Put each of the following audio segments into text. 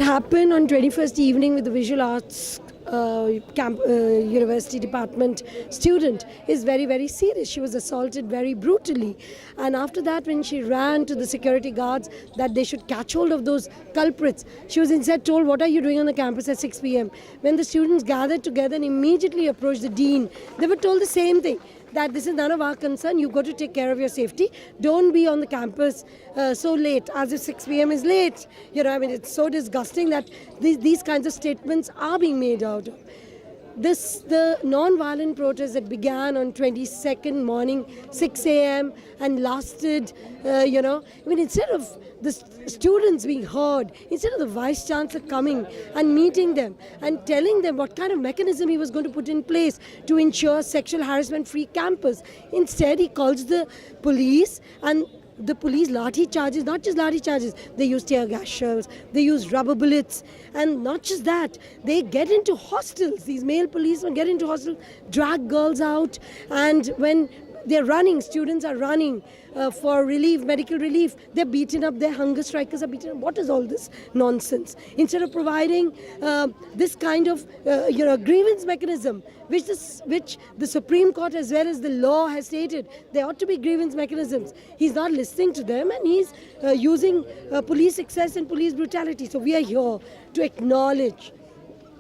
happened on 21st evening with the visual arts university department student is very, very serious. She was assaulted very brutally, and after that, when she ran to the security guards that they should catch hold of those culprits, she was instead told, "What are you doing on the campus at 6 p.m?" When the students gathered together and immediately approached the dean, they were told the same thing, that this is none of our concern, you've got to take care of your safety, don't be on the campus so late, as if 6 p.m. is late. You know, I mean, it's so disgusting that these kinds of statements are being made out of. The non-violent protest that began on 22nd morning, 6 a.m. and lasted, I mean, instead of the students being heard, instead of the Vice Chancellor coming and meeting them and telling them what kind of mechanism he was going to put in place to ensure sexual harassment-free campus, instead he calls the police, and the police lathi-charges, not just lathi-charges, they use tear gas shells, they use rubber bullets, and not just that, they get into hostels, these male policemen get into hostels, drag girls out, and when they're running, students are running for relief, medical relief, they're beaten up, their hunger strikers are beaten up. What is all this nonsense? Instead of providing this kind of grievance mechanism, which the Supreme Court as well as the law has stated, there ought to be grievance mechanisms. He's not listening to them, and he's using police excess and police brutality. So we are here to acknowledge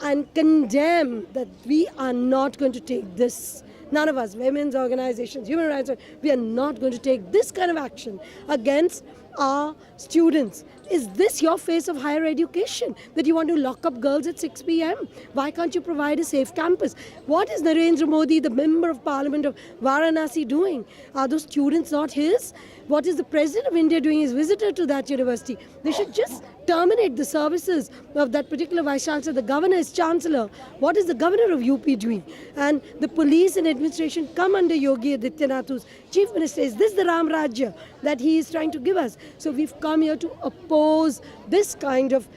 and condemn that we are not going to take this. None of us, women's organizations, human rights, we are not going to take this kind of action against our students. Is this your face of higher education, that you want to lock up girls at 6 p.m? Why can't you provide a safe campus? What is Narendra Modi, the Member of Parliament of Varanasi, doing? Are those students not his? What is the President of India doing, his visitor to that university? They should just terminate the services of that particular Vice Chancellor. The Governor is Chancellor. What is the Governor of UP doing? And the police and administration come under Yogi Adityanath, who's Chief Minister. Is this the Ram Rajya that he is trying to give us? So we've come here to oppose this kind of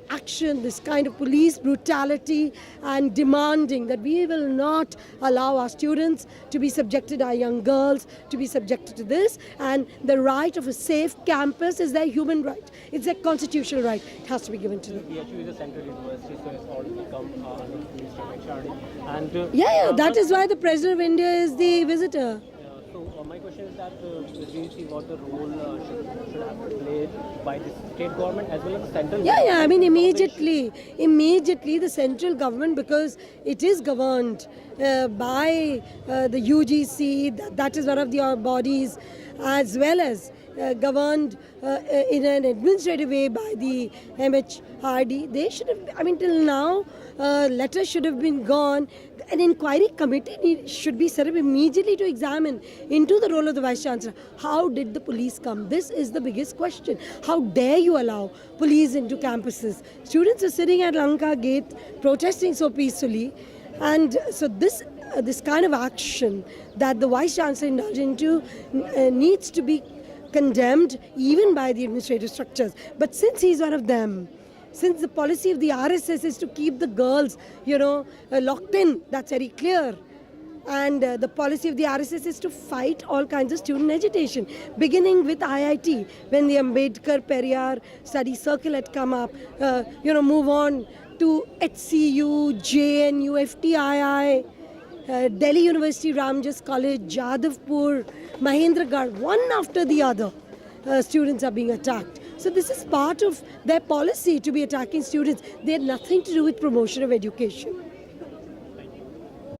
action, this kind of police brutality, and demanding that we will not allow our students to be subjected, our young girls to be subjected to this. And the right of a safe campus is their human right. It's their constitutional right. It has to be given to them. BHU is a central university, so it's all become under the Ministry of HR. And that is why the President of India is the visitor. So my question is that do you see what the role should have been played by the state government as well as the central government? I mean, immediately the central government, because it is governed by the UGC, that is one of the bodies, as well as governed in an administrative way by the MHRD. They should have, I mean, till now, letters should have been gone. An inquiry committee should be set up immediately to examine into the role of the Vice Chancellor. How did the police come? This is the biggest question. How dare you allow police into campuses? Students are sitting at Lanka Gate protesting so peacefully, and so this kind of action that the Vice Chancellor indulged into needs to be condemned even by the administrative structures. But since he's one of them, since the policy of the RSS is to keep the girls, locked in, that's very clear. And the policy of the RSS is to fight all kinds of student agitation, beginning with IIT, when the Ambedkar Periyar study circle had come up, move on to HCU, JNU, FTII, Delhi University, Ramjas College, Jadavpur, Mahendragarh, one after the other, students are being attacked. So this is part of their policy to be attacking students. They had nothing to do with promotion of education.